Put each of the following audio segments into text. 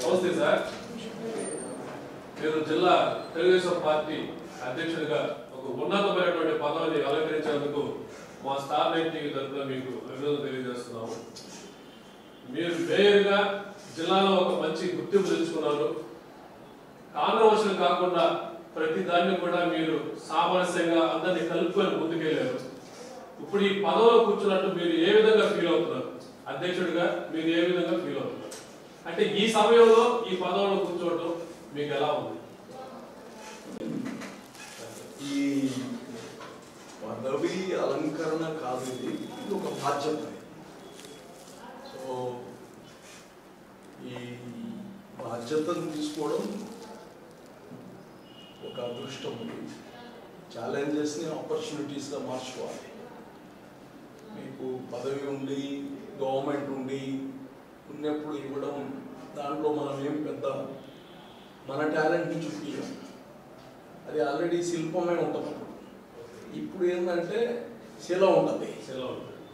నమస్తే సార్. మీరు జిల్లా తెలుగుదేశం పార్టీ అధ్యక్షుడిగా ఒక ఉన్నతమైనటువంటి పదవిని అలంకరించేందుకు మా స్టార్ నైట్ టీవీ తరఫున మీకు అభినందనలు తెలియజేస్తున్నాము. మీరు మేయర్గా జిల్లాలో ఒక మంచి గుర్తింపు తెచ్చుకున్నారు. కాంట్రవర్షియల్ కాకుండా ప్రతి దాన్ని కూడా మీరు సామరస్యంగా అందరినీ కలుపుకొని ముందుకెళ్ళారు. ఇప్పుడు ఈ పదవిలో కూర్చున్నట్టు మీరు ఏ విధంగా ఫీల్ అవుతున్నారు? అధ్యక్షుడిగా మీరు ఏ విధంగా ఫీల్ అవుతున్నారు? అంటే ఈ సమయంలో ఈ పదవిలో కూర్చోవడం మీకు ఎలా ఉంది? ఈ పదవి అలంకరణ కాదు, ఇది ఒక బాధ్యత. సో ఈ బాధ్యతను తీసుకోవడం ఒక అదృష్టం. ఛాలెంజెస్ని ఆపర్చునిటీస్గా మార్చుకోవాలి. మీకు పదవి ఉండి గవర్నమెంట్ ఉండి ఉన్నప్పుడు ఇవ్వడం, దాంట్లో మనం ఏం పెద్ద మన టాలెంట్ని చూపించాం, అది ఆల్రెడీ శిల్పమే ఉంటుంది. ఇప్పుడు ఏంటంటే శిల ఉంటుంది,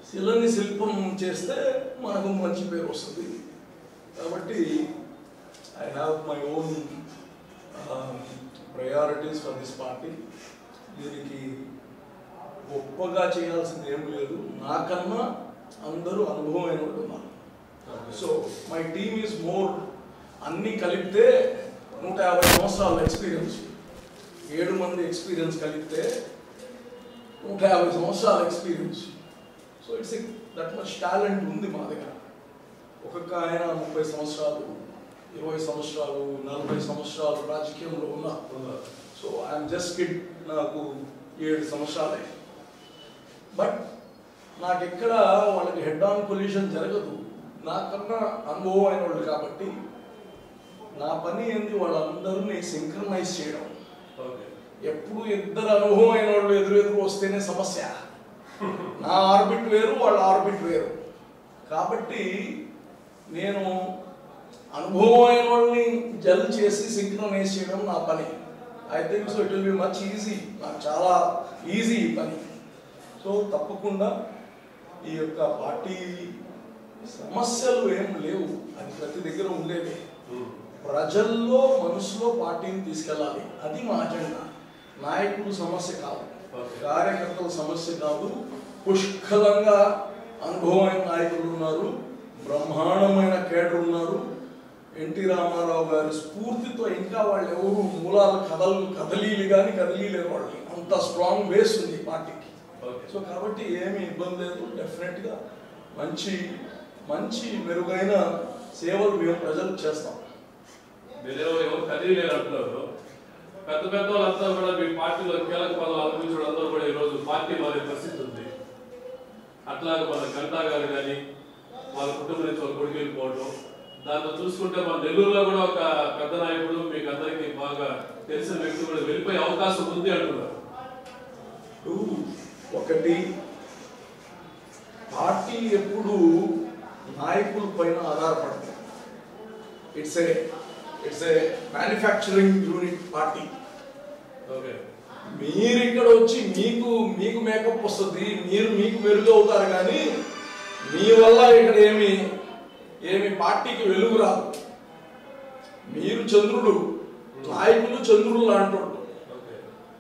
శిలని శిల్పం చేస్తే మనకు మంచి పేరు వస్తుంది. కాబట్టి I have my own priorities for this party. దీనికి గొప్పగా చేయాల్సింది ఏం లేదు. నాకన్నా అందరూ అనుభవమైన వాళ్ళు ఉన్నారు. So my team is more, అన్నీ కలిపితే 150 సంవత్సరాల ఎక్స్పీరియన్స్, 7 మంది ఎక్స్పీరియన్స్ కలిపితే 150 సంవత్సరాల experience. So it's that much talent ఉంది మా దగ్గర. ఒక్కొక్క ఆయన 30 సంవత్సరాలు, 20 సంవత్సరాలు, 40 సంవత్సరాలు రాజకీయంలో ఉన్నారు. సో ఐఎమ్ జస్ట్ కిడ్, నాకు 7 సంవత్సరాలే. బట్ నాకు ఎక్కడ వాళ్ళకి హెడ్ ఆన్ పొల్యూషన్ జరగదు. నాకన్నా అనుభవం అయిన వాళ్ళు కాబట్టి నా పని ఏంది, వాళ్ళందరినీ సింక్రనైజ్ చేయడం. ఎప్పుడు ఇద్దరు అనుభవం అయిన వాళ్ళు ఎదురు వస్తేనే సమస్య. నా ఆర్బిట్ వేరు, వాళ్ళ ఆర్బిట్ వేరు. కాబట్టి నేను అనుభవం అయిన వాళ్ళని జల్ చేసి సింక్రనైజ్ చేయడం నా పని. I think so it will be much easy. నాకు చాలా ఈజీ ఈ పని. సో తప్పకుండా ఈ యొక్క పార్టీ సమస్యలు ఏం లేవు, అది ప్రతి దగ్గర ఉండేవి. ప్రజల్లో మనసులో పార్టీని తీసుకెళ్ళాలి, అది మా అజెండా. నాయకులు సమస్య కాదు, కార్యకర్తల సమస్య కాదు. పుష్కలంగా అనుభవమైన నాయకులు ఉన్నారు, బ్రహ్మాండమైన కేడర్ ఉన్నారు. ఎన్టీ రామారావు గారి స్ఫూర్తితో ఇంకా వాళ్ళు ఎవరు మూలాల కదలీలు కానీ కదిలీలేరు వాళ్ళు. అంత స్ట్రాంగ్ బేస్ ఉంది పార్టీకి. సో కాబట్టి ఏమీ ఇబ్బంది లేదు. డెఫినెట్గా మంచి మంచి మెరుగైన సేవలు మేము ప్రజలకు చేస్తాం. ఎవరు కదిలేరు అంటున్నారు. పెద్ద పెద్ద వాళ్ళంతా కూడా మీ పార్టీలో కీలక పదవులు అనుభవించడం అందరూ కూడా ఈరోజు పార్టీ మారే పరిస్థితి ఉంది. అట్లాగే మన గంటా గారు కానీ వాళ్ళ కుటుంబం నుంచి ఒక కొడుకు వెళ్ళిపోవడం, దాంతో చూసుకుంటే మన నెల్లూరులో కూడా ఒక పెద్ద నాయకుడు మీకు అందరికీ బాగా తెలిసిన వ్యక్తి కూడా వెళ్ళిపోయే అవకాశం ఉంది అంటున్నారు. ఒకటి, పార్టీ ఎప్పుడు నాయకుల పైన ఆధారపడతాయి. It's a manufacturing unit party. మీరు ఇక్కడ వచ్చి మీకు మేకప్ వస్తుంది, మీకు మెరుగు అవుతారు, కానీ మీ వల్ల ఇక్కడ ఏమి పార్టీకి వెలుగు రాదు. మీరు చంద్రుడు, నాయకులు చంద్రుడు లాంటి,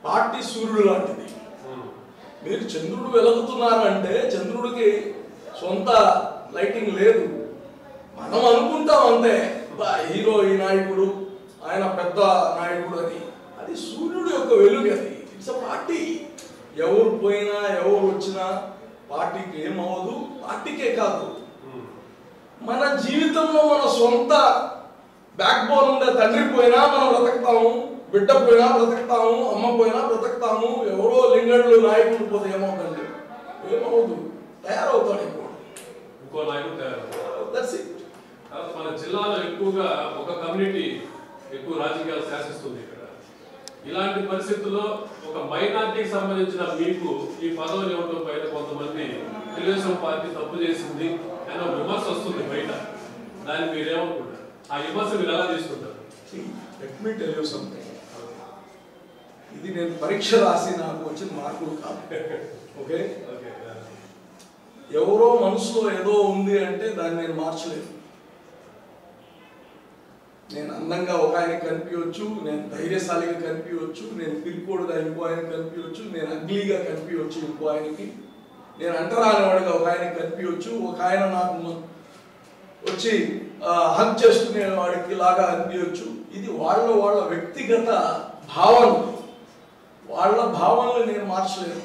పార్టీ సూర్యుడు లాంటిది. మీరు చంద్రుడు వెలుగుతున్నారంటే చంద్రుడికి సొంత లైటింగ్ లేదు. మనం అనుకుంటాం అంతే, హీరో ఈ నాయకుడు, ఆయన పెద్ద నాయకుడు అని. అది సూర్యుడు యొక్క వెలుగు. అది ఇట్స్ అ పార్టీ. ఎవరు పోయినా ఎవరు వచ్చినా పార్టీకి ఏమవ్వదు. పార్టీకే కాదు, మన జీవితంలో మన సొంత బ్యాక్ బోన్ ఉండే తండ్రి పోయినా మనం బ్రతుకుతాము, బిడ్డ పోయినా బ్రతుకుతాము, అమ్మ పోయినా బ్రతుకుతాము. ఎవరో లింగళ్ళు నాయకుడు పోతే ఏమవుతుంది? ఏమవుదు, తయారవుతాడు ఇంకో నాయకుడు తయారవుతాడు. That's it. మన జిల్లాలో ఎక్కువగా ఒక కమ్యూనిటీ ఎక్కువ రాజకీయాలు శాసిస్తుంది ఇక్కడ. ఇలాంటి పరిస్థితుల్లో ఒక మైనార్టీకి సంబంధించిన మీకు ఈ పదవిని ఇవ్వడం పైన కొంతమంది తెలుగుదేశం పార్టీ తప్పు చేసింది అనే విమర్శ వస్తుంది బయట. దాన్ని మీరేమనుకుంటారు? ఆ విమర్శ మీరు ఎలా తీసుకుంటారు? Let me tell you something. ఇది నేను పరీక్ష రాసి నాకు వచ్చిన మార్కులు కాదు. ఓకే, ఎవరో మనసులో ఏదో ఉంది అంటే దాన్ని నేను మార్చలేదు. నేను అందంగా ఒక ఆయన కనిపించవచ్చు, నేను ధైర్యశాలిగా కనిపించవచ్చు, నేను పిరికోడుగా ఇంకో ఆయన కనిపించవచ్చు, నేను అగ్లీగా కనిపించవచ్చు ఇంకో ఆయనకి, నేను అంటరానివాడిగా ఒక ఆయన కనిపించవచ్చు, ఒక ఆయన నాకు వచ్చి హక్ చేసుకునే వాడికి లాగా అనిపించవచ్చు. ఇది వాళ్ళ వ్యక్తిగత భావనలు, వాళ్ళ భావనలు నేను మార్చలేను.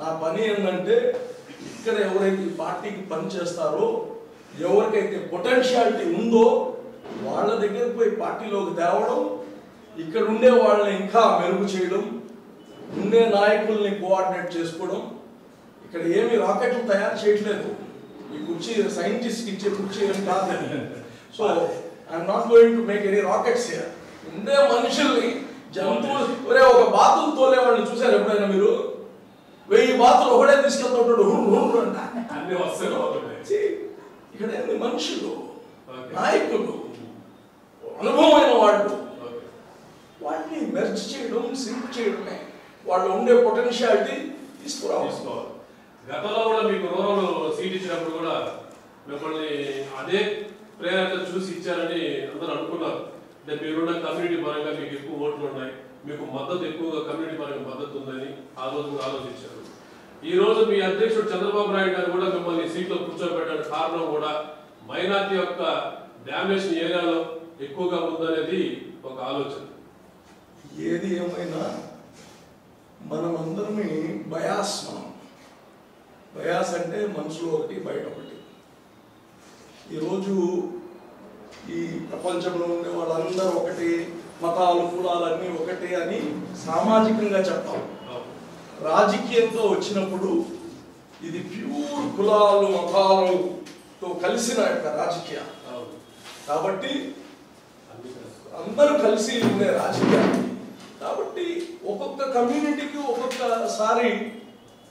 నా పని ఏంటంటే ఇక్కడ ఎవరైతే ఈ పార్టీకి పని చేస్తారో, ఎవరికైతే పొటెన్షియాలిటీ ఉందో వాళ్ళ దగ్గరకు పోయి పార్టీలోకి తేవడం, ఇక్కడ ఉండే వాళ్ళని ఇంకా మెరుగు చేయడం, ఉండే నాయకుల్ని కోఆర్డినేట్ చేసుకోవడం. ఇక్కడ ఏమి రాకెట్లు తయారు చేయట్లేదు, ఈ కుర్చీ సైంటిస్ట్కి ఇచ్చే కుర్చీ ఏం కాదు. So I'm not going to make any rockets here. ఉండే మనుషుల్ని, జంతువులు, ఒరే ఒక బాతులు తోలే వాళ్ళని చూసారు ఎప్పుడైనా మీరు? 1000 బాతులు ఒకటే తీసుకెళ్తుంటాడు అంట. ఇక్కడ ఏంది, మనుషులు, నాయకులు, అనుభవమైన వాళ్ళు, వాటిని మెర్జ్ చేయడం, సింక్ చేయడమే వాళ్ళు ఉండే పొటెన్షియాలిటీ తీసుకురావాలి. గతంలో కూడా మీకు రూరల్ సీట్ ఇచ్చినప్పుడు కూడా మిమ్మల్ని అదే ప్రేరణ చూసి ఇచ్చారని అందరూ అనుకున్నారు. అంటే మీరున్న కమ్యూనిటీ పరంగా మీకు ఎక్కువ ఓట్లు ఉన్నాయి, మీకు మద్దతు ఎక్కువగా కమ్యూనిటీ పరంగా మద్దతు ఉందని ఆ రోజు కూడా ఆలోచించారు. ఈ రోజు మీ అధ్యక్షుడు చంద్రబాబు నాయుడు గారు కూడా మిమ్మల్ని సీట్లో కూర్చోబెట్టడానికి కారణం కూడా మైనార్టీ యొక్క డామినేషన్ ఏరియాలో ఎక్కువగా ఉందనేది ఒక ఆలోచన. ఏది ఏమైనా మనం అందరమే బయాస్, బయాస్ అంటే మనసులో ఒకటి బయట ఒకటి. ఈరోజు ఈ ప్రపంచంలో ఉండే వాళ్ళందరూ ఒకటి, మతాలు కులాలన్నీ ఒకటే అని సామాజికంగా చెప్తాం. రాజకీయంతో వచ్చినప్పుడు ఇది ప్యూర్ కులాలు మతాలతో కలిసిన యొక్క రాజకీయం కాబట్టి అందరూ కలిసి ఉండే రాజకీయం కాబట్టి ఒక్కొక్క కమ్యూనిటీకి ఒక్కొక్కసారి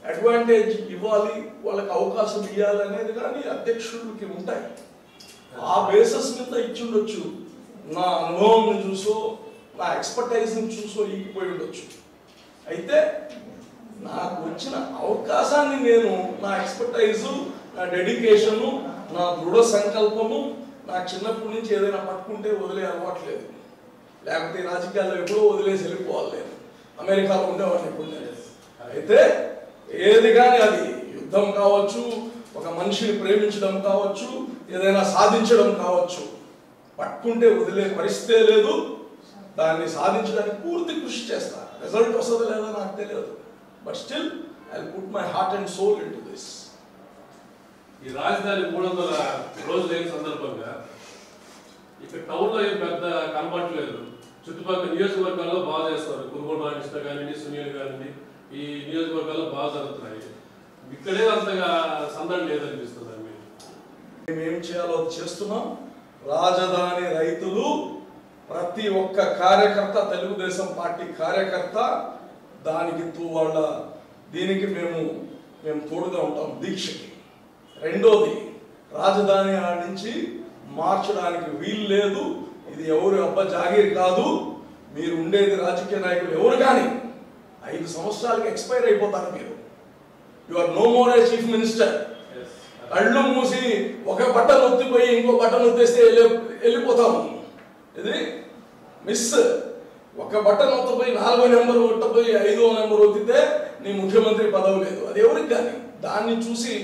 అడ్వాంటేజ్ ఇవ్వాలి, వాళ్ళకి అవకాశం ఇవ్వాలి అనేది కానీ అధ్యక్షుడికి ఉంటాయి. ఆ బేసిస్ మీద ఇచ్చి ఉండొచ్చు, నా అనుభవం చూసో నా ఎక్స్పర్టైజ్ని చూసో ఈగిపోయి ఉండొచ్చు. అయితే నాకు వచ్చిన అవకాశాన్ని నేను నా ఎక్స్పర్టైజు, నా డెడికేషను, నా దృఢ సంకల్పము, నాకు చిన్నప్పటి నుంచి ఏదైనా పట్టుకుంటే వదిలే అలవాట్లేదు. లేకపోతే రాజకీయాల్లో ఎప్పుడో వదిలేసి వెళ్ళిపోవాలి, లేదు అమెరికాలో ఉండేవాడిని ఎప్పుడు. అయితే ఏది కానీ అది యుద్ధం కావచ్చు, ఒక మనిషిని ప్రేమించడం కావచ్చు, ఏదైనా సాధించడం కావచ్చు, పట్టుకుంటే వదిలే పరిస్థితే లేదు. దాన్ని సాధించడానికి పూర్తి కృషి చేస్తా. రిజల్ట్ వస్తుందో లేదో నాకు తెలియదు, but still I will put my heart and soul into this. ఈ రాజధాని 300 రోజులు అయిన సందర్భంగా ఇక్కడ టౌన్లో ఏం పెద్ద కనబడట్లేదు, చుట్టుపక్కల నియోజకవర్గాల్లో బాగా చేస్తారు. కురుగోడు రామకృష్ణ కానివ్వండి, సునీల్ కానివ్వండి, ఈ నియోజకవర్గాల్లో బాగా జరుగుతున్నాయి. ఇక్కడే అంతగా సందడి లేదనిపిస్తుంది. మేము ఏం చేయాలో అది చేస్తున్నాం. రాజధాని రైతులు ప్రతి ఒక్క కార్యకర్త, తెలుగుదేశం పార్టీ కార్యకర్త దానికి దీనికి మేము తోడుగా ఉంటాం దీక్షకి. రెండోది, రాజధాని నుంచి మార్చడానికి వీలు లేదు. ఇది ఎవరు అబ్బ జాగీర్ కాదు. మీరు ఉండేది రాజకీయ నాయకులు ఎవరు కానీ 5 సంవత్సరాలకి ఎక్స్పైర్ అయిపోతారు మీరు. You are no more a chief minister. కళ్ళు మూసి ఒక బటన్ ఒత్తిపోయి ఇంకో బటన్ ఒత్తేస్తే వెళ్ళిపోతాము. ఇది మిస్. ఒక బటన్ ఒత్తపోయి 4వ నెంబర్ ఒత్తపోయి 5వ నెంబర్ ఒత్తితే నీ ముఖ్యమంత్రి పదవి లేదు. అది ఎవరికి కానీ దాన్ని చూసి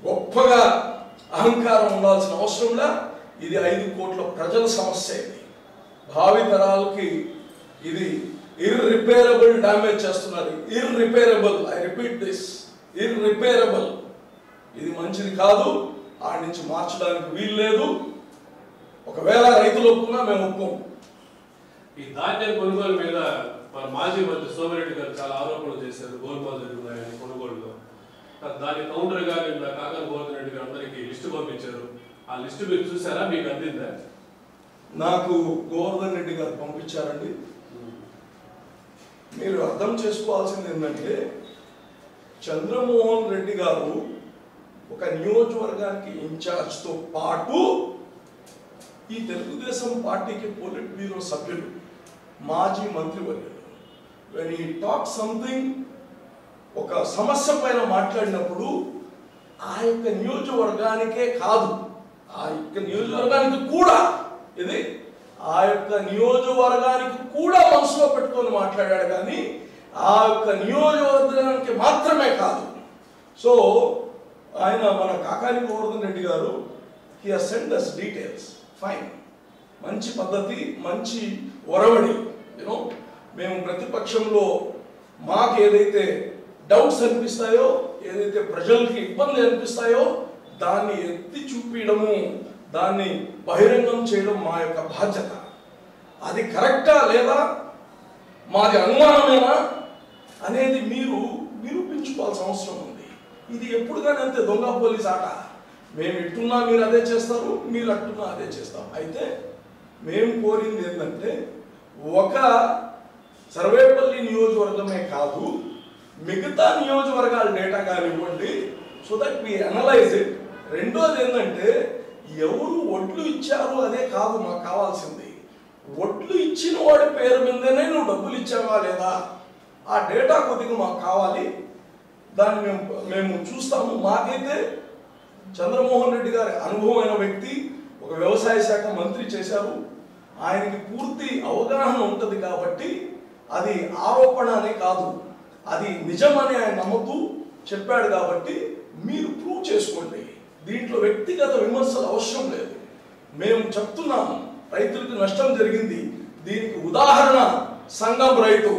గొప్పగా అహంకారం ఉండాల్సిన అవసరంలా. ఇది 5 కోట్ల ప్రజల సమస్య. ఇది భావి తరాలకి ఇది ఇర్రిపేరబుల్ డ్యామేజ్ చేస్తున్నారు. Irreparable, I repeat this, irreparable. ఇది మంచిది కాదు. ఆ నుంచి మార్చడానికి వీలు లేదు. ఒకవేళ రైతులు ఒప్పుకున్నా మేము ఒప్పుకోము. ఈ ధాన్యం కొనుగోలు మీద మన మాజీ మంత్రి సోమిరెడ్డి గారు చాలా ఆరోపణలు చేశారు. గోల్మాల్ జరుగుతున్నాయని కొనుగోలులో. దాని కౌంటర్ గా నిన్న కాకర గోవర్ధన్ రెడ్డి గారు అందరికీ లిస్టు పంపించారు. ఆ లిస్టు మీరు చూసారా? మీకు అందిందా? నాకు గోవర్ధన్ రెడ్డి గారు పంపించారండి. మీరు అర్థం చేసుకోవాల్సింది ఏంటంటే, చంద్రమోహన్ రెడ్డి గారు ఒక నియోజకవర్గానికి ఇన్ఛార్జ్తో పాటు ఈ తెలుగుదేశం పార్టీకి పోలిట్ బ్యూరో సభ్యులు, మాజీ మంత్రివర్యులు. వెన్ హీ టాక్ సంథింగ్, ఒక సమస్య పైన మాట్లాడినప్పుడు ఆ యొక్క నియోజకవర్గానికే కాదు, ఆ యొక్క నియోజకవర్గానికి కూడా ఇది ఆ యొక్క నియోజకవర్గానికి కూడా మనసులో పెట్టుకొని మాట్లాడాడు, కానీ ఆ యొక్క నియోజకవర్గానికి మాత్రమే కాదు. సో ఆయన మన కాకాని గోవర్ధన్ రెడ్డి గారు he has send us details. Fine, మంచి పద్ధతి, మంచి ఒరవడి. యూనో మేము ప్రతిపక్షంలో మాకు ఏదైతే డౌట్స్ అనిపిస్తాయో, ఏదైతే ప్రజలకి ఇబ్బంది అనిపిస్తాయో దాన్ని ఎత్తి చూపించడము, దాన్ని బహిరంగం చేయడం మా యొక్క బాధ్యత. అది కరెక్టా లేదా, మాది అనుమానమేనా అనేది మీరు నిరూపించుకోవాల్సిన అవసరం ఉంది. ఇది ఎప్పుడు కానీ అంతే దొంగ పోలీస్ ఆట. మేము ఇట్టున్నా మీరు అదే చేస్తారు, మీరు అట్టున్నా అదే చేస్తాం. అయితే మేము కోరింది ఏంటంటే, ఒక సర్వేపల్లి నియోజకవర్గమే కాదు, మిగతా నియోజకవర్గాల డేటా కానివ్వండి, so that we analyse it. రెండోది ఏంటంటే, ఎవరు ఒడ్లు ఇచ్చారు అదే కాదు మాకు కావాల్సింది, ఒడ్లు ఇచ్చిన వాడి పేరు మీదనే నువ్వు డబ్బులు ఇచ్చావా లేదా, ఆ డేటా కొద్దిగా మాకు కావాలి. దాన్ని మేము చూస్తాము. మాకైతే చంద్రమోహన్ రెడ్డి గారి అనుభవమైన వ్యక్తి, ఒక వ్యవసాయ శాఖ మంత్రి చేశారు, ఆయనకి పూర్తి అవగాహన ఉంటుంది కాబట్టి అది ఆరోపణ అనే కాదు, అది నిజమని ఆయన నమ్ముతూ చెప్పాడు. కాబట్టి మీరు ప్రూవ్ చేసుకోండి, దీంట్లో వ్యక్తిగత విమర్శలు అవసరం లేదు. మేము చెప్తున్నాము రైతులకు నష్టం జరిగింది, దీనికి ఉదాహరణ సంగం రైతు.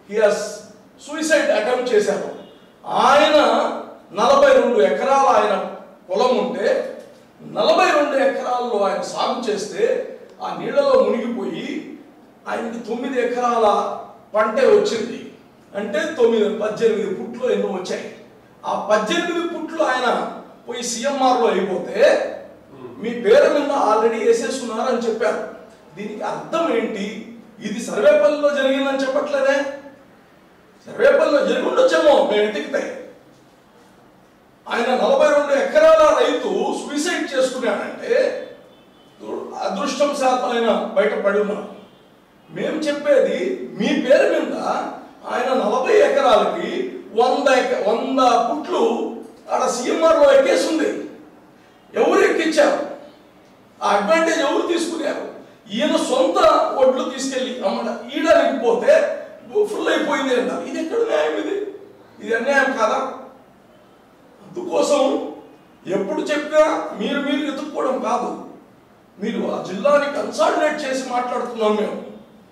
హి హస్ సూసైడ్ అటెంప్ట్ చేశారు. ఆయన 42 ఎకరాల ఆయన పొలం ఉంటే 42 ఎకరాల్లో ఆయన సాగు చేస్తే ఆ నీళ్ళలో మునిగిపోయి ఆయనకి 9 ఎకరాల పంటే వచ్చింది. అంటే 18 పుట్లు ఎన్నో వచ్చాయి. ఆ 18 పుట్లు ఆయన పోయి సిఎంఆర్లో అయిపోతే మీ పేరు మీద ఆల్రెడీ వేసేస్తున్నారు అని చెప్పారు. దీనికి అర్థం ఏంటి? ఇది సర్వేపల్లిలో జరిగిందని చెప్పట్లేదే, సర్వేపల్లిలో జరిగి ఉండొచ్చేమో మేము ఎతికితే. ఆయన 42 ఎకరాల రైతు సూసైడ్ చేసుకున్నాడంటే అదృష్టం శాతం ఆయన బయటపడి ఉన్నారు. మేము చెప్పేది మీ పేరు మీద ఆయన 40 ఎకరాలకి 100 పుట్లు ఆడ సిఎంఆర్లో ఎక్కేసింది. ఎవరు ఎక్కించారు? ఆ అడ్వాంటేజ్ ఎవరు తీసుకున్నారు? ఈయన సొంత ఒడ్లు తీసుకెళ్ళి ఈడనికి పోతే ఫుల్ అయిపోయింది అంటారు. ఇది ఎక్కడ న్యాయం? ఇది అన్యాయం కాదా? అందుకోసం ఎప్పుడు చెప్పినా మీరు ఎత్తుక్కోవడం కాదు, మీరు ఆ జిల్లాని కన్సాలిడేట్ చేసి మాట్లాడుతున్నాం మేము.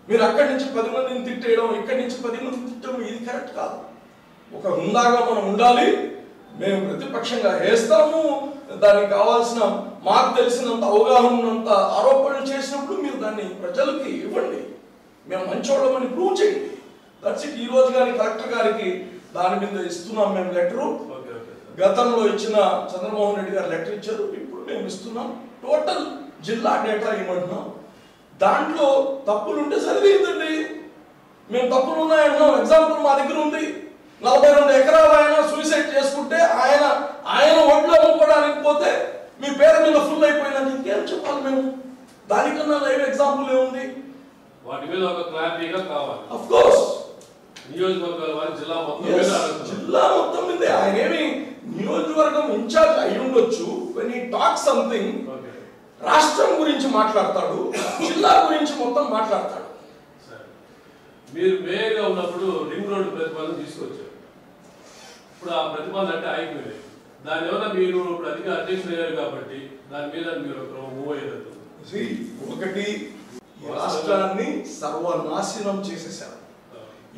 మీరు అక్కడి నుంచి 10 మందిని తిట్టేయడం, ఇక్కడి నుంచి 10 మందిని తిట్టడం ఇది కరెక్ట్ కాదు. ఒక హుందాగా మనం ఉండాలి. మేము ప్రతిపక్షంగా వేస్తాము, దానికి కావాల్సిన మాకు తెలిసినంత అవగాహన ఉన్నంత ఆరోపణలు చేసినప్పుడు మీరు దాన్ని ప్రజలకి ఇవ్వండి, మేము మంచోళ్ళమని ప్రూవ్ చేయండి. That's it. ఈ రోజు కానీ కలెక్టర్ గారికి దాని మీద ఇస్తున్నాం మేము లెటరు. గతంలో ఇచ్చిన చంద్రమోహన్ రెడ్డి గారు లెటర్ ఇచ్చారు, ఇప్పుడు మేము ఇస్తున్నాం. టోటల్ జిల్లా డేటా ఇవ్వమంటున్నాం. దాంట్లో తప్పులుంటే సరిదిద్దండి. మేము తప్పులు ఉన్నాయంటున్నాం. ఎగ్జాంపుల్ మా దగ్గర ఉంది. 42 ఎకరాలు ఆయన సూసైడ్ చేసుకుంటే ఆయన ఒడ్లు అమ్ముకోవడానికి పోతే మీ పేరు మీద ఫుల్ అయిపోయిందని ఇంకేం చెప్పాలి మేము? దానికన్నా లైవ్ ఎగ్జాంపుల్ ఏముంది? వాటి మీద ఒక క్లారిటీగా కావాలి. ఆఫ్ కోర్స్ నియోజకవర్గాల వారి జిల్లా మొత్తం మీద ఆయన ఏమి నియోజకవర్గం ఇన్ఛార్జ్ అయి ఉండొచ్చు. when he talks something రాష్ట్రం గురించి మాట్లాడతాడు, జిల్లా గురించి మొత్తం మాట్లాడతాడు. మీరు మేయర్గా ఉన్నప్పుడు రింగ్ రోడ్డు ప్రతిపాదన తీసుకొచ్చారు. ఇప్పుడు ఆ ప్రతిపాదన అంటే ఆగిపోయింది. దాని వల్ల మీరు ఇప్పుడు అధిక అధ్యక్షులు అయ్యారు కాబట్టి దాని మీద మీరు మూవ్ అయ్యేది. ఒకటి, రాష్ట్రాన్ని సర్వనాశనం చేసేసారు.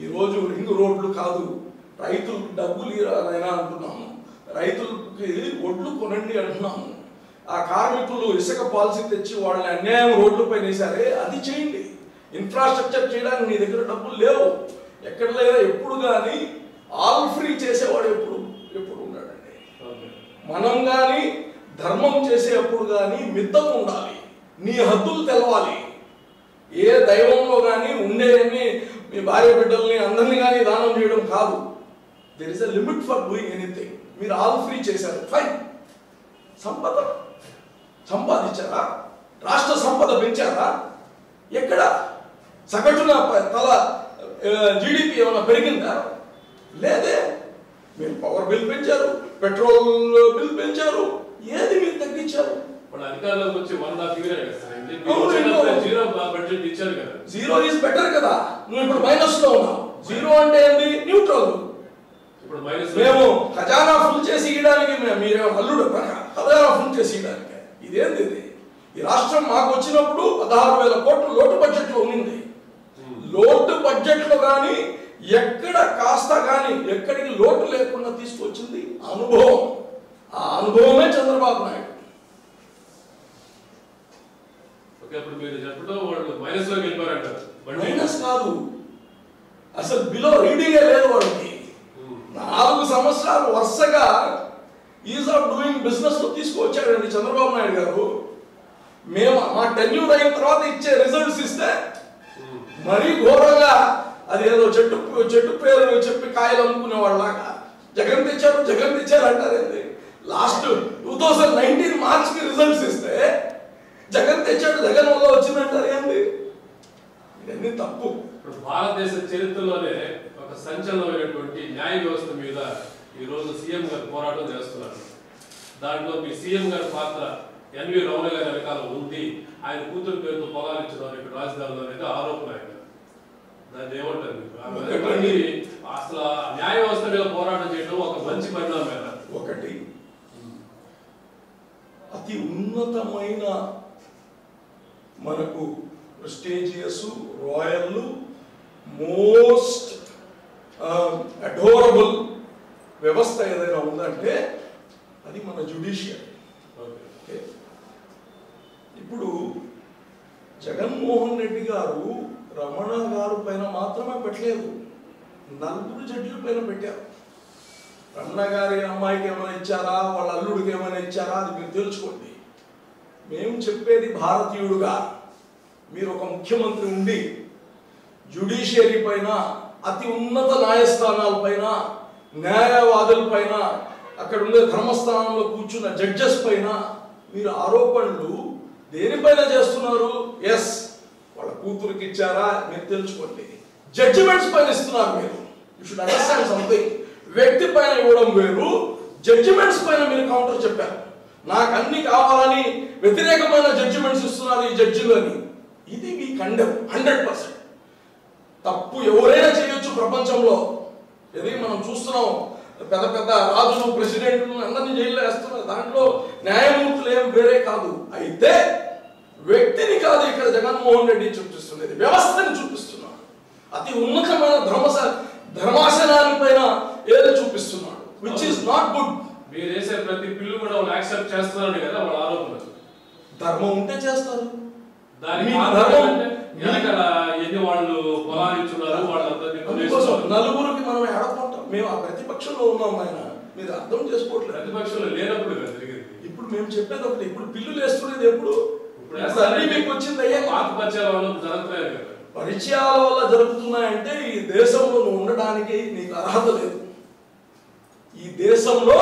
ఈరోజు రింగ్ రోడ్లు కాదు, రైతులకు డబ్బులు ఇవ్వాలైనా అంటున్నాము, రైతులకి ఒడ్లు కొనండి అంటున్నాము. ఆ కార్మికులు ఇసుక పాలసీ తెచ్చి వాళ్ళని అన్యాయం రోడ్లపై వేసారే, అది చేయండి. ఇన్ఫ్రాస్ట్రక్చర్ చేయడానికి నీ దగ్గర డబ్బులు లేవు, ఎక్కడ లేదా. ఎప్పుడు కానీ ఆల్ ఫ్రీ చేసేవాడు ఎప్పుడు ఉన్నాడండి. మనం కానీ ధర్మం చేసేటప్పుడు కానీ మిద్దం ఉండాలి, నీ హద్దులు తెలవాలి. ఏ దైవంలో కానీ ఉండేవన్నీ మీ భార్య బిడ్డల్ని అందరినీ కానీ దానం చేయడం కాదు. There is a limit for doing anything. మీరు ఆల్ ఫ్రీ చేశారు, ఫైన్. సంపద సంపాదించారా? రాష్ట్ర సంపద పెంచారా? ఎక్కడ? సగటున తల జీడిపి ఏమైనా పెరిగిందా? లేదే. మీరు పవర్ బిల్ పెంచారు, పెట్రోల్ బిల్ పెంచారు, ఏది మీరు తగ్గించారు? వాళ్ళు అధికారంలోకి వచ్చి 1.5 year కదా. జీరో బడ్జెట్ ఇచ్చారు కదా. జీరో ఈజ్ బెటర్ కదా. నువ్వు ఇప్పుడు మైనస్ లో ఉన్నావు. జీరో అంటే ఏంది? న్యూట్రల్. ఇప్పుడు మైనస్. మేము ఖజానా ఫుల్ చేసి ఇవ్వడానికి మీరేమో అల్లుడు ఖజానా ఫుల్ చేసి ఇవ్వడానికి ఇదేంది ఇది? ఈ రాష్ట్రం మాకు వచ్చినప్పుడు 16,000 కోట్లు లోటు బడ్జెట్ లో ఉంది. లోటు బడ్జెట్ లో కానీ ఎక్కడ కాస్త కానీ ఎక్కడికి లోటు లేకుండా తీసుకొచ్చింది అనుభవం. ఆ అనుభవమే చంద్రబాబు నాయుడు. ఇప్పుడు మీరు చెప్పడం వాళ్ళు మైనస్ లోకి వెళ్ళిపోయారంటారు. మైనస్ కాదు, అసలు బిలో రీడింగే లేదు వాళ్ళకి. 4 సంవత్సరాలు వరుసగా ఈజ్ ఆఫ్ డూయింగ్ బిజినెస్ లో తీసుకొచ్చాడండి చంద్రబాబు నాయుడు గారు. మేము మా టెన్యూర్ అయిన తర్వాత ఇచ్చే రిజల్ట్స్ ఇస్తే మరీ ఘోరంగా అదేదో చెట్టు పేరు చెప్పి కాయలు అమ్ముకునే వాళ్ళలాగా జగన్ తెచ్చారు అంటారేంది. లాస్ట్ 2019 మార్చికి రిజల్ట్స్ ఇస్తే జగన్ తెచ్చాడు, జగన్ వల్ల వచ్చిందంటారు ఏంది? ఇవన్నీ తప్పు. ఇప్పుడు భారతదేశ చరిత్రలోనే ఒక సంచలనమైనటువంటి న్యాయ వ్యవస్థ మీద ఈ రోజు సీఎం గారు పోరాటం చేస్తున్నారు. దాంట్లో మీ సీఎం గారి పాత్ర ఎన్వి రమణ గారి వెనకాల ఉంది. ఆయన కూతురు పేరుతో పొలాలు ఇచ్చిన ఇక్కడ రాజధానిలో అనేది ఆరోపణ. ఆయన దాన్ని ఏమంటారు? అసలు న్యాయ వ్యవస్థ మీద పోరాటం చేయడం ఒక మంచి పరిణామం. ఒకటి, అతి ఉన్నతమైన మనకు ప్రెస్టీజియస్ రాయల్ మోస్ట్ అడోరబుల్ వ్యవస్థ ఏదైనా ఉందంటే అది మన జ్యుడిషియరీ. ఇప్పుడు జగన్మోహన్ రెడ్డి గారు రమణ గారు పైన మాత్రమే పెట్టలేదు, 4 జడ్జిల పైన పెట్టారు. రమణ గారి అమ్మాయికి ఏమైనా ఇచ్చారా, వాళ్ళ అల్లుడికి ఏమైనా ఇచ్చారా, అది మీరు తెలుసుకోండి. మేము చెప్పేది భారతీయుడుగా మీరు ఒక ముఖ్యమంత్రి ఉండి జ్యుడిషియరీ పైన, అతి ఉన్నత న్యాయస్థానాల పైన, న్యాయవాదుల పైన, అక్కడ ఉండే ధర్మస్థానంలో కూర్చున్న జడ్జెస్ పైన మీరు ఆరోపణలు దేనిపైన చేస్తున్నారు? ఎస్, వాళ్ళ కూతురికి ఇచ్చారా మీరు తెలుసుకోండి. జడ్జిమెంట్స్ పైన ఇస్తున్నారు మీరు. You should understand something. వ్యక్తి పైన ఇవ్వడం వేరు, జడ్జిమెంట్స్ పైన మీరు కౌంటర్ చెప్పారు. నాకు అన్ని కావాలని వ్యతిరేకమైన జడ్జిమెంట్స్ ఇస్తున్నారు ఈ జడ్జిలని. ఇది మీ కండెమ్ 100%. తప్పు ఎవరైనా చేయొచ్చు ప్రపంచంలో. ఇది మనం చూస్తున్నాం, పెద్ద పెద్ద రాజులు, ప్రెసిడెంట్లు అందరినీ జైల్లో వేస్తున్నారు. దాంట్లో న్యాయమూర్తులు ఏం వేరే కాదు. అయితే వ్యక్తిని కాదు ఇక్కడ జగన్మోహన్ రెడ్డి చూపిస్తున్నది, వ్యవస్థని చూపిస్తున్నాడు. అతి ఉన్నతమైన ధర్మాసనాన్ని పైన ఏదో చూపిస్తున్నాడు, విచ్ ఇస్ నాట్ గుడ్. మీరు చేసే ప్రతి బిల్లు కూడా వాళ్ళు యాక్సెప్ట్ చేస్తున్నారు కదా వాళ్ళ ఆరోపణ. ధర్మం ఉంటే చేస్తారు. దానికి ఎన్ని వాళ్ళు పొలాలు ఇచ్చున్నారు వాళ్ళందరినీ నలుగురికి మనం ఏడకుంటాం. మేము ఆ ప్రతిపక్షంలో ఉన్నాం. ఆయన మీరు అర్థం చేసుకోవట్లేదు. ప్రతిపక్షంలో లేనప్పుడు జరిగింది. ఇప్పుడు మేము చెప్పేది ఒకటి, ఇప్పుడు బిల్లులు వేస్తున్నది ఎప్పుడు? మీకు వచ్చింది అయ్యా పరిచయాల వల్ల జరుగుతున్నాయి కదా. పరిచయాల వల్ల జరుగుతున్నాయంటే ఈ దేశంలో నువ్వు ఉండడానికి నీకు అర్హత లేదు. ఈ దేశంలో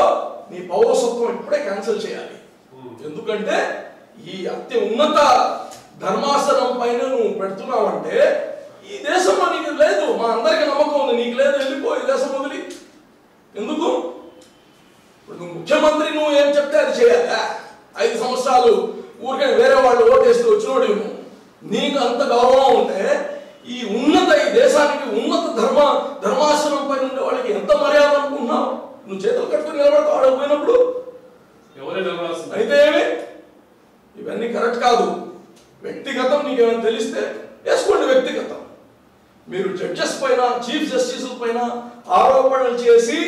నీ పౌరసత్వం ఇప్పుడే క్యాన్సిల్ చేయాలి. ఎందుకంటే ఈ అతి ఉన్నత ధర్మాసనం పైన నువ్వు పెడుతున్నావంటే ఈ దేశంలో నీకు లేదు. మా అందరికీ నమ్మకం ఉంది, నీకు లేదు. వెళ్ళిపో ఈ దేశం వదిలి. ఎందుకు? ఇప్పుడు నువ్వు ముఖ్యమంత్రి, నువ్వు ఏం చెప్తే అది చేయాలి. 5 సంవత్సరాలు ఊరికే వేరే వాళ్ళు ఓటేస్తూ వచ్చినోడు నీకు అంత గౌరవం ఉంటే ఈ దేశానికి ఉన్నత ధర్మాసనం పైన ఉండే వాళ్ళకి ఎంత మర్యాద అనుకుంటున్నావు? నువ్వు చేతులు కట్టుకుని నిలబడతావు ఆడకపోయినప్పుడు. అయితే ఏమి? ఇవన్నీ కరెక్ట్ కాదు. వ్యక్తిగతం నీకేమైనా తెలిస్తే వేసుకోండి. వ్యక్తిగతం మీరు జడ్జెస్ పైన, చీఫ్ జస్టిస్ పైన ఆరోపణలు చేసి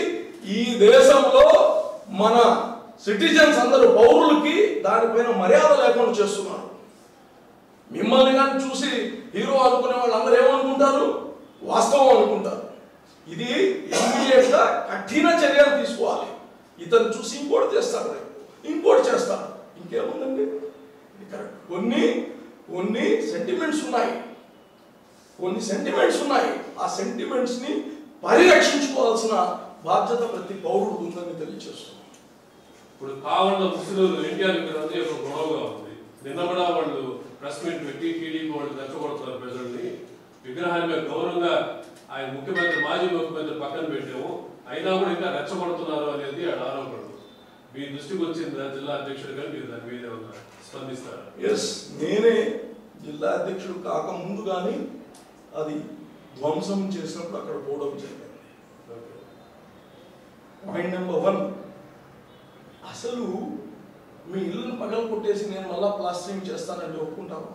ఈ దేశంలో మన సిటిజన్స్ అందరూ పౌరులకి దానిపైన మర్యాద లేకుండా చేస్తున్నారు. మిమ్మల్ని కానీ చూసి హీరో అనుకునే వాళ్ళు అందరూ ఏమనుకుంటారు? వాస్తవం అనుకుంటారు. ఇది ఇమ్మీడియట్ గా కఠిన చర్యలు తీసుకోవాలి. ఇతను చూసి ఇంపోర్ట్ చేస్తారు, ఇంపోర్ట్ చేస్తారు. ఇంకేముందండి? ఇది కరెక్ట్. కొన్ని సెంటిమెంట్స్ ఉన్నాయి. ఆ సెంటిమెంట్స్ ని పరిరక్షించుకోవాల్సిన బాధ్యత ప్రతి పౌరుడు ఉందని తెలియజేస్తున్నాం. ఇప్పుడు కావాలన్న ముస్లింలు ఎన్టీఆర్ విగ్రహం ఒక గొడవగా ఉంది. నిన్న కూడా వాళ్ళు ప్రెస్ మీట్ పెట్టి టీడీపీ వాళ్ళు రెచ్చగొడుతున్నారు ప్రజల్ని. విగ్రహాన్ని మేము గౌరవంగా ఆయన మాజీ ముఖ్యమంత్రి పక్కన పెట్టాము, అయినా కూడా ఇంకా రెచ్చగొడుతున్నారు అనేది ఆరోపణ. మీ దృష్టికి వచ్చింది జిల్లా అధ్యక్షుడిగా, మీరు దాని మీదే ఉన్నారు. ఎస్, నేనే జిల్లా అధ్యక్షుడు కాకముందు కానీ అది ధ్వంసం చేసినప్పుడు అక్కడ పోవడం జరిగింది. పాయింట్ నెంబర్ 1, అసలు మీ ఇల్లును పగలు కొట్టేసి నేను మళ్ళా ప్లాస్టరింగ్ చేస్తానంటే ఒప్పుకుంటావా?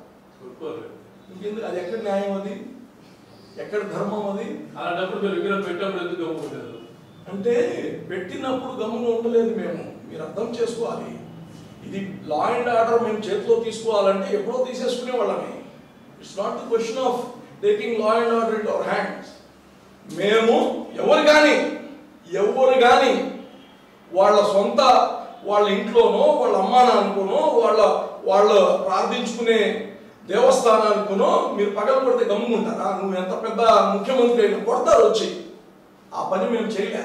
ఇంకెందుకు? అది ఎక్కడ న్యాయం? అది ఎక్కడ ధర్మం? అది అలాంటప్పుడు మీరు విగ్రహం పెట్టినప్పుడు ఎందుకు గమ్ముకుంటారు? అంటే పెట్టినప్పుడు గమ్ముగా ఉండలేదు మేము. మీరు అర్థం చేసుకోవాలి, ఇది లా అండ్ ఆర్డర్ మేము చేతిలో తీసుకోవాలంటే ఎప్పుడో తీసేసుకునే వాళ్ళమే. It's not the question of taking law and order in our hands. మేము ఎవరు కానీ వాళ్ళ సొంత వాళ్ళ ఇంట్లోనో వాళ్ళ అమ్మా నాన్నకోనో వాళ్ళ ప్రార్థించుకునే దేవస్థానానికోనో మీరు పగలు కొడితే గమ్ముకుంటారా? నువ్వు ఎంత పెద్ద ముఖ్యమంత్రి అయినా కొడతారు వచ్చి. ఆ పని మేము చేయలే.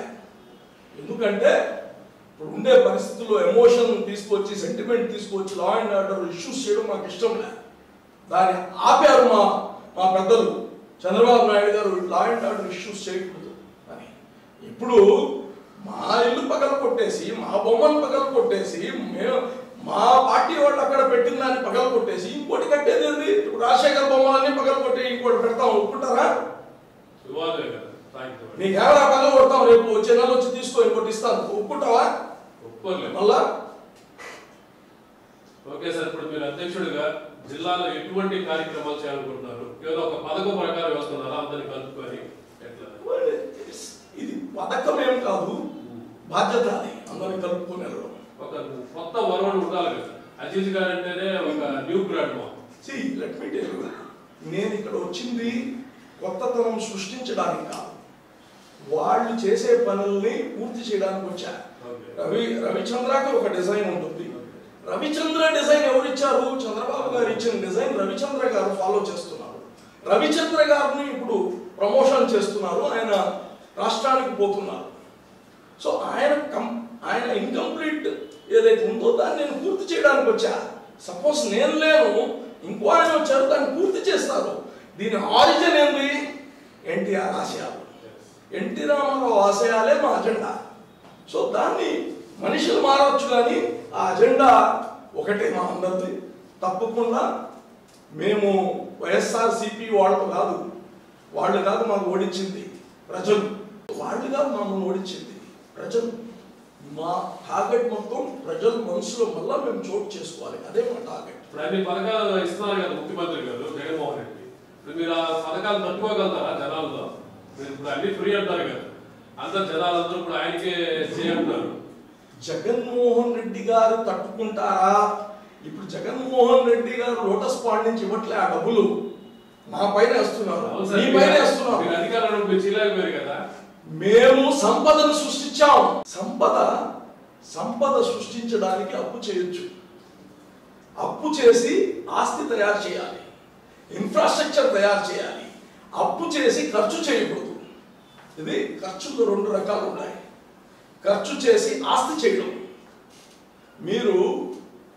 ఎందుకంటే ఇప్పుడు ఉండే పరిస్థితుల్లో ఎమోషన్ తీసుకొచ్చి, సెంటిమెంట్ తీసుకొచ్చి లా అండ్ ఆర్డర్ ఇష్యూస్ చేయడం మాకు ఇష్టం లేదు. దాన్ని ఆపారు మా పెద్దలు. చంద్రబాబు నాయుడు గారు లా అండ్ ఆర్డర్ ఇష్యూస్ చేయకూడదు అని. ఇప్పుడు మా ఇల్లు పగలు కొట్టేసి, మా బొమ్మను పగలు కొట్టేసి, మా పార్టీ వాళ్ళు అక్కడ పెట్టిన దాన్ని పగలు కొట్టేసి ఇంకోటి కట్టేది ఏంది? ఇప్పుడు రాజశేఖర్ బొమ్మలన్నీ పగలు కొట్టి ఇంకోటి పెడతాం, ఒప్పుకుంటారా? నీకు ఎవరా పగలు కొడతాం? రేపు వచ్చే నెల వచ్చి తీసుకో, ఇంకోటి ఇస్తాను, ఒప్పుకుంటావా? మళ్ళా ఓకే సార్, ఇప్పుడు మీరు అధ్యక్షుడిగా జిల్లాలో ఎటువంటి కార్యక్రమాలు చేయాలనుకుంటున్నారు? ఏదో ఒక పథకం ప్రకారం వేస్తున్నారా అందరినీ కలుపుకొని? ఎట్లా? ఇది పథకం ఏం కాదు, బాధ్యత. అది అందరినీ కలుపుకొని వెళ్ళడం. ఒక కొత్త వరవడు ఉండాలి కదా. అజీజ్ గారు అంటేనే ఒక న్యూ గ్రాడ్ మా. లెట్ మీ టెల్ యు, నేను ఇక్కడ వచ్చింది కొత్తతనం సృష్టించడానికి కాదు, వాళ్ళు చేసే పనుల్ని పూర్తి చేయడానికి వచ్చా. రవిచంద్రకి ఒక డిజైన్ ఉంటుంది. రవిచంద్ర డిజైన్ ఎవరు ఇచ్చారు? చంద్రబాబు గారు ఇచ్చిన డిజైన్ రవిచంద్ర గారు ఫాలో చేస్తున్నారు. రవిచంద్ర గారిని ఇప్పుడు ప్రమోషన్ చేస్తున్నారు, ఆయన రాష్ట్రానికి పోతున్నారు. సో ఆయన ఇన్కంప్లీట్ ఏదైతే ఉందో దాన్ని నేను పూర్తి చేయడానికి వచ్చా. సపోజ్ నేను లేను, ఇంకో ఆయన వచ్చారు, దాన్ని పూర్తి చేస్తారు. దీని ఆరిజిన్ ఏంది? ఎన్టీఆర్ ఆశయాలు, ఎన్టీ రామారావు ఆశయాలే మా అజెండా. సో దాన్ని మనుషులు మారవచ్చు కానీ ఆ అజెండా ఒకటే మా అందరిది. తప్పకుండా మేము వైఎస్ఆర్సీపీ వాళ్ళు కాదు మాకు ఓడించింది ప్రజలు, వాళ్ళు కాదు మమ్మల్ని ఓడించింది ప్రజలు. మా టార్గెట్ మొత్తం ప్రజల మనసులో మళ్ళా మేము చోటు చేసుకోవాలి, అదే మా టార్గెట్. ఇప్పుడు అన్ని పథకాలు ఇస్తున్నారు కదా ముఖ్యమంత్రి గారు జగన్మోహన్ రెడ్డి. ఇప్పుడు మీరు ఆ పథకాలు తట్టుకోగలుగుతారా జనాల్లో? మీరు ఇప్పుడు అన్ని ఫ్రీ అంటారు కదా, అందరు జనాలందరూ ఇప్పుడు ఆయనకే చేయంటారు. జగన్మోహన్ రెడ్డి గారు తట్టుకుంటారా? ఇప్పుడు జగన్మోహన్ రెడ్డి గారు లోటస్ పాండ్ నుంచి ఇవ్వట్లే ఆ డబ్బులు, మా పైన వేస్తున్నారు, మీ పైన వేస్తున్నారు. అధికారంలో మీరు చేయలేకపోయారు కదా. మేము సంపదను సృష్టించాం. సంపద సృష్టించడానికి అప్పు చేయొచ్చు, అప్పు చేసి ఆస్తి తయారు చేయాలి, ఇన్ఫ్రాస్ట్రక్చర్ తయారు చేయాలి. అప్పు చేసి ఖర్చు చేయకూడదు. ఇది ఖర్చులు 2 రకాలు ఉన్నాయి. ఖర్చు చేసి ఆస్తి చేయడం. మీరు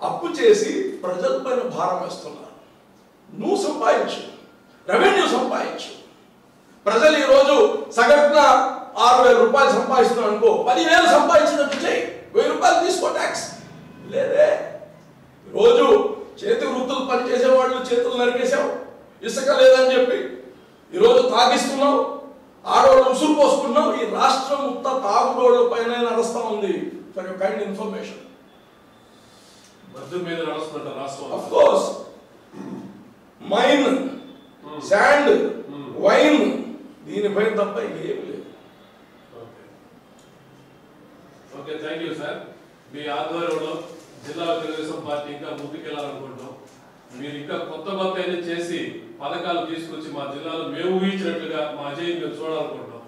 అప్పు చేసి ప్రజలపైన భారం వేస్తున్నారు. నువ్వు సంపాదించు, రెవెన్యూ సంపాదించు. ప్రజలు ఈరోజు సగటున 6,000 రూపాయలు సంపాదిస్తున్నారు అనుకో, 10,000 సంపాదించినట్టు చేయి, 1,000 రూపాయలు తీసుకో ట్యాక్స్. లేదే, రోజు చేతి వృత్తులు పనిచేసే వాళ్ళు చేతులు నరికేసావు, ఇసుక లేదని చెప్పి ఈరోజు తాగిస్తున్నావు, ఆడవాళ్ళు ఉసురు పోసుకున్నావు. ఈ రాష్ట్రం మొత్తం తాగుడోళ్ళ పైన నడుస్తూ ఉంది. For your kind information. మీద నడుస్తున్న రాష్ట్రం of course mine, sand, wine, దీనిపై తప్ప ఏమి లేదు. Okay, thank you sir. మీ ఆధ్వర్యంలో జిల్లా తెలుగుదేశం పార్టీ ఇంకా ముందుకెళ్లాలనుకుంటున్నాం. మీరు ఇంకా కొత్త అయితే చేసి పథకాలు తీసుకొచ్చి మా జిల్లాలో మేము ఊహించినట్లుగా మా అజయ్ మేము చూడాలనుకుంటున్నాం.